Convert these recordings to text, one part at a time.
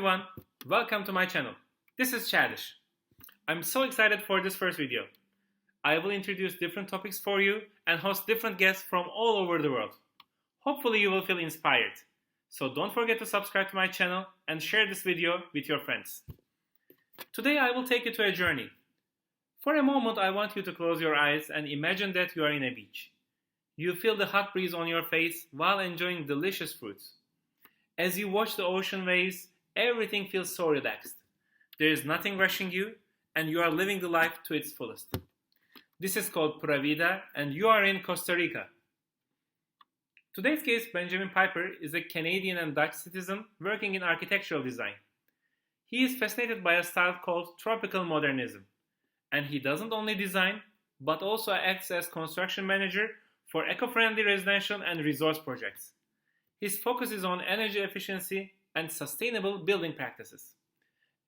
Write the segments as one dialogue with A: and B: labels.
A: everyone, welcome to my channel. This is Cagdas. I'm so excited for this first video. I will introduce different topics for you and host different guests from all over the world. Hopefully you will feel inspired. So don't forget to subscribe to my channel and share this video with your friends. Today I will take you to a journey. For a moment I want you to close your eyes and imagine that you are in a beach. You feel the hot breeze on your face while enjoying delicious fruits. As you watch the ocean waves, everything feels so relaxed. There is nothing rushing you, and you are living the life to its fullest. This is called Pura Vida, and you are in Costa Rica. Today's guest, Benjamin Pyper, is a Canadian and Dutch citizen working in architectural design. He is fascinated by a style called Tropical Modernism, and he doesn't only design, but also acts as construction manager for eco-friendly residential and resort projects. His focus is on energy efficiency and sustainable building practices.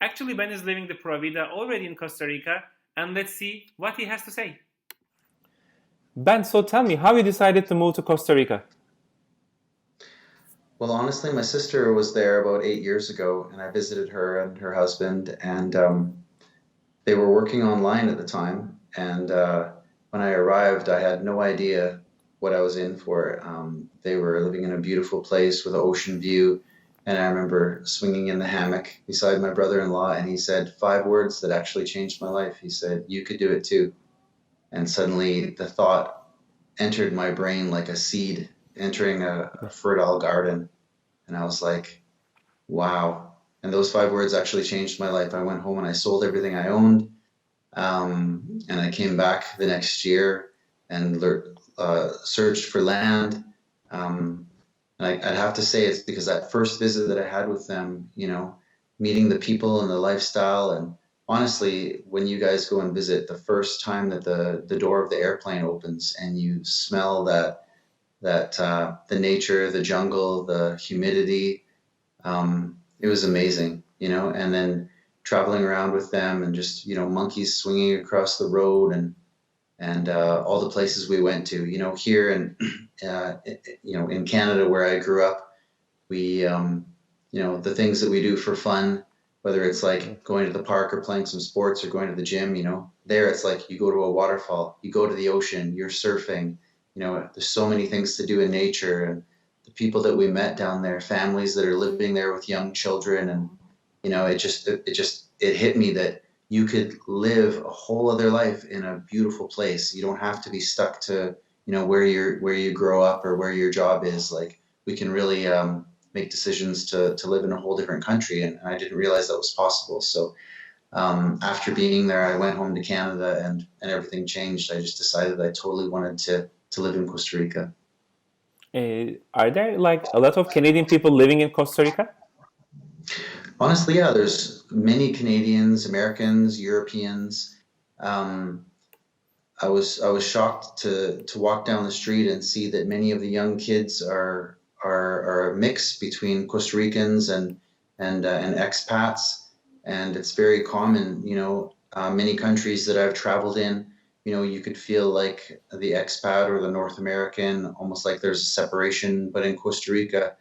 A: Actually, Ben is living the Pura Vida already in Costa Rica, and let's see what he has to say. Ben, so tell me, how you decided to move to Costa Rica?
B: Well, honestly, my sister was there about 8 years ago, and I visited her and her husband, and they were working online at the time. And when I arrived, I had no idea what I was in for. They were living in a beautiful place with an ocean view, and I remember swinging in the hammock beside my brother-in-law, and he said 5 words that actually changed my life. He said, "You could do it too." And suddenly the thought entered my brain like a seed entering a fertile garden, and I was like, wow. And those 5 words actually changed my life. I went home and I sold everything I owned, and I came back the next year and searched for land. I'd have to say it's because that first visit that I had with them, meeting the people and the lifestyle. And honestly, when you guys go and visit, the first time that the door of the airplane opens and you smell the nature, the jungle, the humidity, it was amazing, and then traveling around with them and just, monkeys swinging across the road and all the places we went to, here in Canada where I grew up, we, the things that we do for fun, whether it's like going to the park or playing some sports or going to the gym, there it's like you go to a waterfall, you go to the ocean, you're surfing, there's so many things to do in nature. And the people that we met down there, families that are living there with young children, and, it hit me that you could live a whole other life in a beautiful place. You don't have to be stuck to, where you grow up or where your job is. Like, we can really make decisions to live in a whole different country. And I didn't realize that was possible. So after being there, I went home to Canada and everything changed. I just decided I totally wanted to live in Costa Rica.
A: Are there like a lot of Canadian people living in Costa Rica?
B: Honestly, yeah, there's many Canadians, Americans, Europeans. I was shocked to walk down the street and see that many of the young kids are a mix between Costa Ricans and expats, and it's very common. Many countries that I've traveled in, you could feel like the expat or the North American, almost like there's a separation. But in Costa Rica,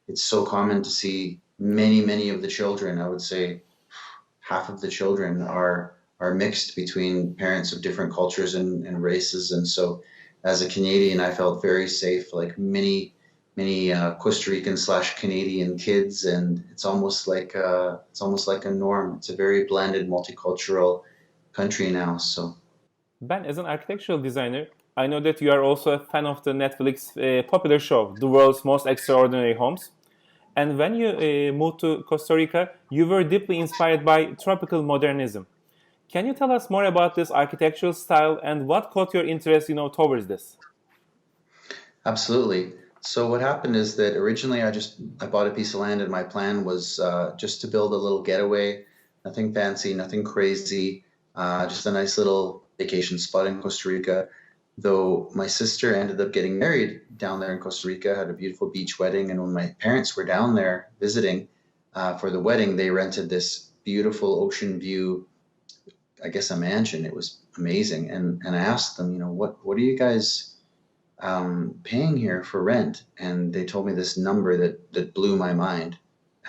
B: it's so common to see many of the children. I would say half of the children are mixed between parents of different cultures and races. And so as a Canadian, I felt very safe, like many Costa Rican / Canadian kids. And it's almost like a norm. It's a very blended, multicultural country now. So
A: Ben, as an architectural designer, I know that you are also a fan of the Netflix popular show, The World's Most Extraordinary Homes. And when you moved to Costa Rica, you were deeply inspired by tropical modernism. Can you tell us more about this architectural style and what caught your interest, towards this?
B: absolutely. So what happened is that originally I bought a piece of land, and my plan was just to build a little getaway, nothing fancy, nothing crazy, just a nice little vacation spot in Costa Rica. Though my sister ended up getting married down there in Costa Rica, had a beautiful beach wedding, and when my parents were down there visiting for the wedding, they rented this beautiful ocean view, I guess a mansion. It was amazing. And I asked them, what are you guys paying here for rent? And they told me this number that blew my mind.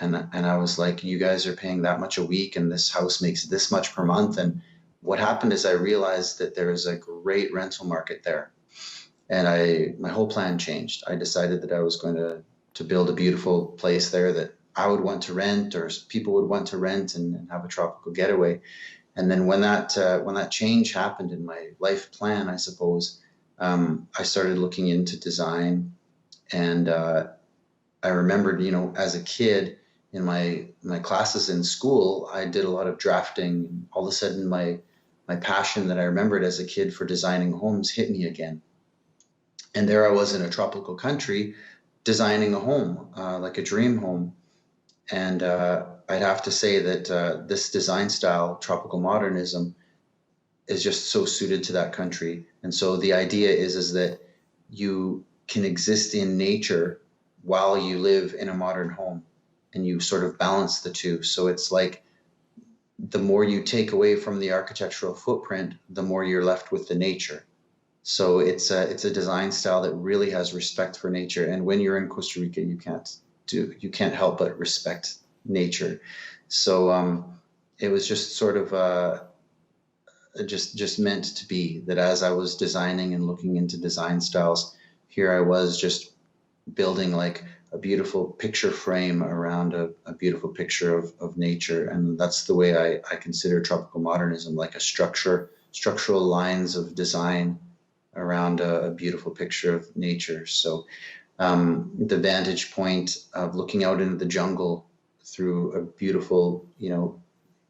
B: And I was like, you guys are paying that much a week, and this house makes this much per month. And what happened is I realized that there is a great rental market there, and my whole plan changed. I decided that I was going to build a beautiful place there that I would want to rent, or people would want to rent, and have a tropical getaway. And then when that change happened in my life plan, I suppose, I started looking into design. And I remembered, as a kid in my classes in school, I did a lot of drafting. All of a sudden, my passion that I remembered as a kid for designing homes hit me again. And there I was in a tropical country designing a home, like a dream home. And I'd have to say that this design style, tropical modernism, is just so suited to that country. And so the idea is that you can exist in nature while you live in a modern home, and you sort of balance the two. So it's like the more you take away from the architectural footprint, the more you're left with the nature. So it's a design style that really has respect for nature. And when you're in Costa Rica, you can't help but respect nature. So it was just sort of just meant to be that as I was designing and looking into design styles, here I was just building like a beautiful picture frame around a beautiful picture of nature. And that's the way I consider tropical modernism, like structural lines of design around a beautiful picture of nature. So the vantage point of looking out into the jungle through a beautiful,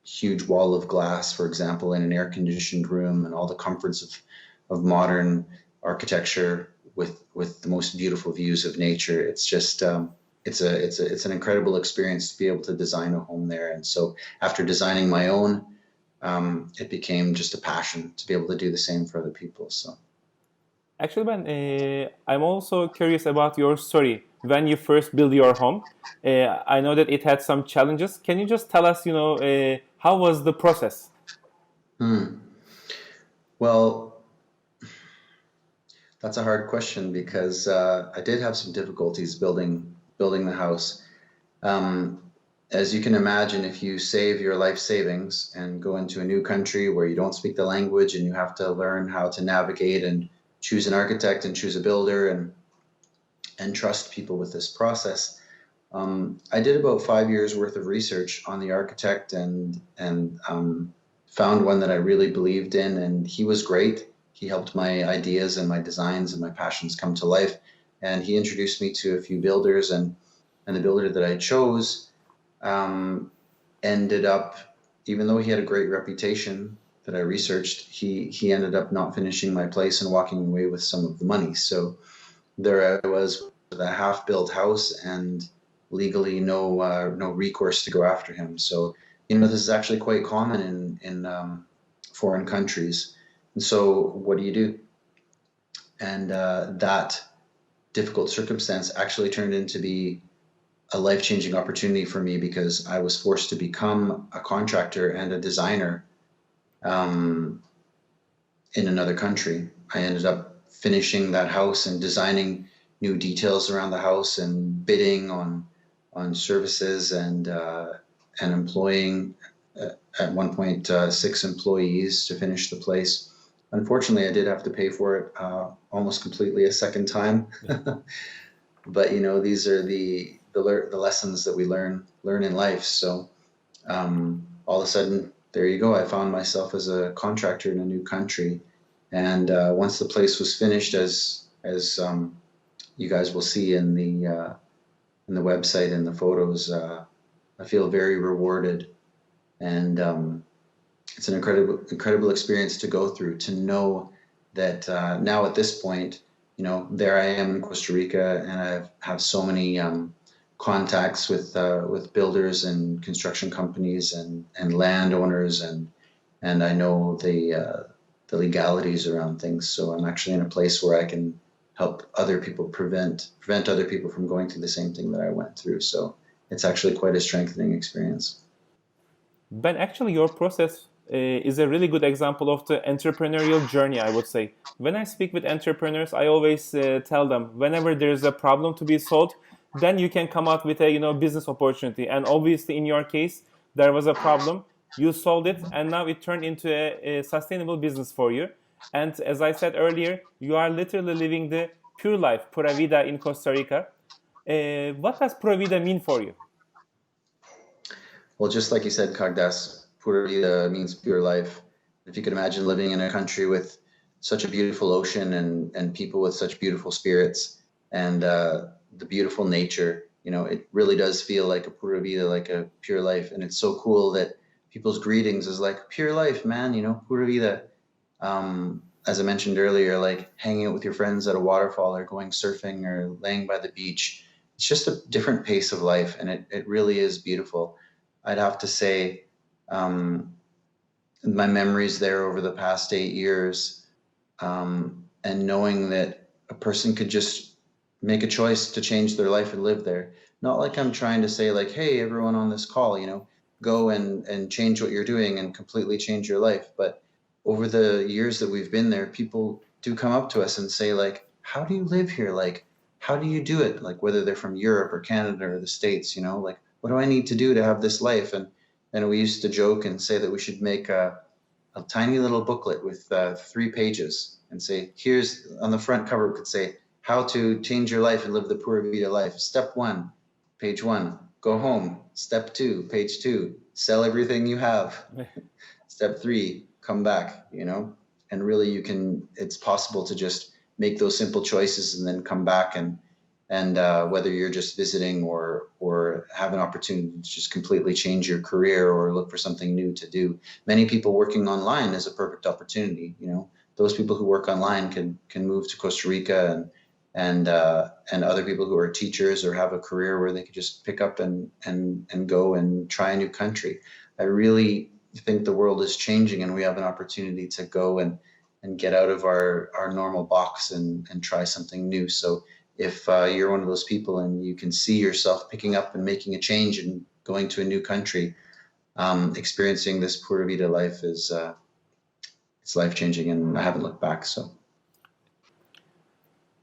B: huge wall of glass, for example, in an air-conditioned room, and all the comforts of modern architecture with the most beautiful views of nature. It's just it's an incredible experience to be able to design a home there. And so after designing my own, it became just a passion to be able to do the same for other people. So.
A: Actually, Ben, I'm also curious about your story. When you first built your home, I know that it had some challenges. Can you just tell us, how was the process?
B: Well, that's a hard question because I did have some difficulties building the house. As you can imagine, if you save your life savings and go into a new country where you don't speak the language and you have to learn how to navigate and choose an architect and choose a builder and trust people with this process. I did about 5 years worth of research on the architect and found one that I really believed in, and he was great. He helped my ideas and my designs and my passions come to life, and he introduced me to a few builders, and the builder that I chose ended up, even though he had a great reputation that I researched, he ended up not finishing my place and walking away with some of the money. So there I was with a half-built house and legally no recourse to go after him. So this is actually quite common in foreign countries. And so what do you do? And that difficult circumstance actually turned into be a life-changing opportunity for me, because I was forced to become a contractor and a designer in another country. I ended up finishing that house and designing new details around the house and bidding on services and employing at one point 6 employees to finish the place. Unfortunately, I did have to pay for it almost completely a second time. But these are the lessons that we learn in life. So all of a sudden, there you go. I found myself as a contractor in a new country, and once the place was finished, as you guys will see in the website and the photos, I feel very rewarded, and it's an incredible experience to go through. To know that now at this point, there I am in Costa Rica, and I have so many contacts with builders and construction companies and landowners, and I know the legalities around things. So I'm actually in a place where I can help other people prevent other people from going through the same thing that I went through. So it's actually quite a strengthening experience.
A: Ben, actually, your process is a really good example of the entrepreneurial journey, I would say. When I speak with entrepreneurs, I always tell them, whenever there's a problem to be solved, then you can come out with a business opportunity. And obviously, in your case, there was a problem. You solved it, and now it turned into a sustainable business for you. And as I said earlier, you are literally living the pure life, Pura Vida in Costa Rica. What does Pura Vida mean for you?
B: Well, just like you said, Cagdas, Pura Vida means pure life. If you could imagine living in a country with such a beautiful ocean and people with such beautiful spirits and the beautiful nature, it really does feel like a Pura Vida, like a pure life. And it's so cool that people's greetings is like pure life, man, Pura Vida. As I mentioned earlier, like hanging out with your friends at a waterfall or going surfing or laying by the beach. It's just a different pace of life, and it really is beautiful. I'd have to say, um, my memories there over the past 8 years, and knowing that a person could just make a choice to change their life and live there. Not like I'm trying to say like, hey, everyone on this call, go and change what you're doing and completely change your life. But over the years that we've been there, people do come up to us and say like, how do you live here? Like, how do you do it? Like whether they're from Europe or Canada or the States, like what do I need to do to have this life? And we used to joke and say that we should make a tiny little booklet with 3 pages and say, here's on the front cover, we could say, how to change your life and live the Pura Vida life. Step 1, page 1, go home. Step 2, page 2, sell everything you have. Step 3, come back, and really it's possible to just make those simple choices and then come back and whether you're just visiting or have an opportunity to just completely change your career or look for something new to do. Many people working online is a perfect opportunity. Those people who work online can move to Costa Rica and other people who are teachers or have a career where they could just pick up and go and try a new country. I really think the world is changing and we have an opportunity to go and get out of our normal box and try something new. So if you're one of those people and you can see yourself picking up and making a change and going to a new country, experiencing this Pura Vida life is it's life-changing, and I haven't looked back. So,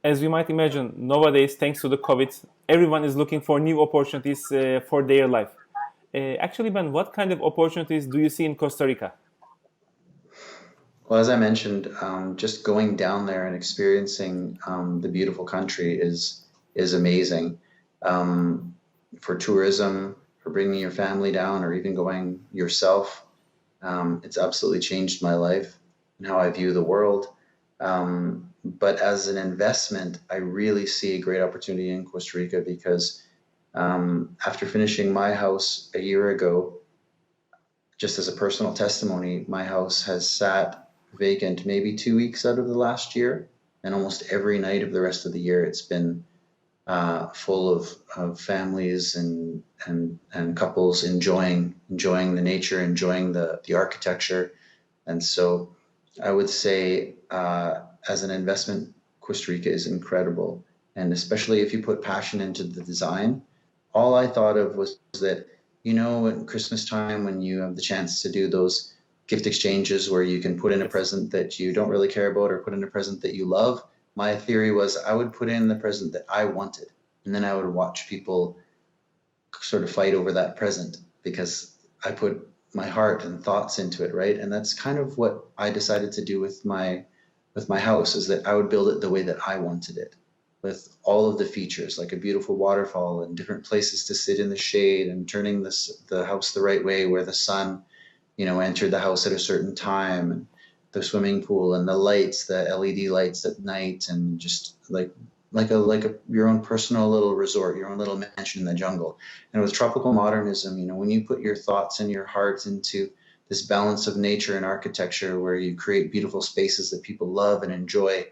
A: As you might imagine, nowadays, thanks to the COVID, everyone is looking for new opportunities for their life. Actually, Ben, what kind of opportunities do you see in Costa Rica?
B: well, as I mentioned, just going down there and experiencing the beautiful country is amazing. For tourism, for bringing your family down, or even going yourself, it's absolutely changed my life and how I view the world. But as an investment, I really see a great opportunity in Costa Rica because after finishing my house a year ago, just as a personal testimony, my house has sat vacant maybe 2 weeks out of the last year, and almost every night of the rest of the year, it's been full of families and couples enjoying the nature, enjoying the architecture. And so I would say as an investment, Costa Rica is incredible. And especially if you put passion into the design, all I thought of was that, at Christmas time, when you have the chance to do those gift exchanges where you can put in a present that you don't really care about or put in a present that you love, my theory was I would put in the present that I wanted. And then I would watch people sort of fight over that present because I put my heart and thoughts into it, right? And that's kind of what I decided to do with my house, is that I would build it the way that I wanted it, with all of the features, like a beautiful waterfall and different places to sit in the shade and turning the house the right way where the sun, entered the house at a certain time, and the swimming pool and the lights, the LED lights at night, and just like your own personal little resort, your own little mansion in the jungle. And with tropical modernism, when you put your thoughts and your heart into this balance of nature and architecture where you create beautiful spaces that people love and enjoy,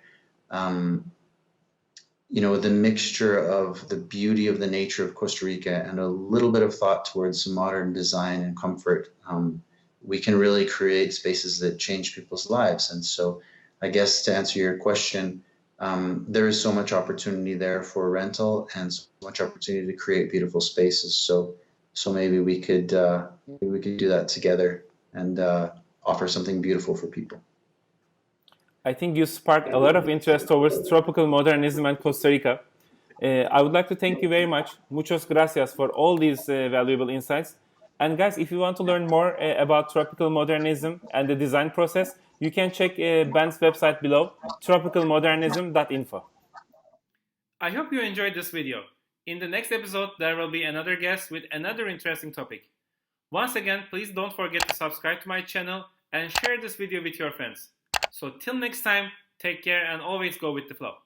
B: the mixture of the beauty of the nature of Costa Rica and a little bit of thought towards modern design and comfort, we can really create spaces that change people's lives. And so I guess to answer your question, there is so much opportunity there for rental and so much opportunity to create beautiful spaces. So maybe we could do that together and offer something beautiful for people.
A: I think you sparked a lot of interest towards tropical modernism and Costa Rica. I would like to thank you very much. Muchas gracias for all these valuable insights. And guys, if you want to learn more about tropical modernism and the design process, you can check Ben's website below, tropicalmodernism.info. I hope you enjoyed this video. In the next episode, there will be another guest with another interesting topic. Once again, please don't forget to subscribe to my channel and share this video with your friends. So till next time, take care and always go with the flow.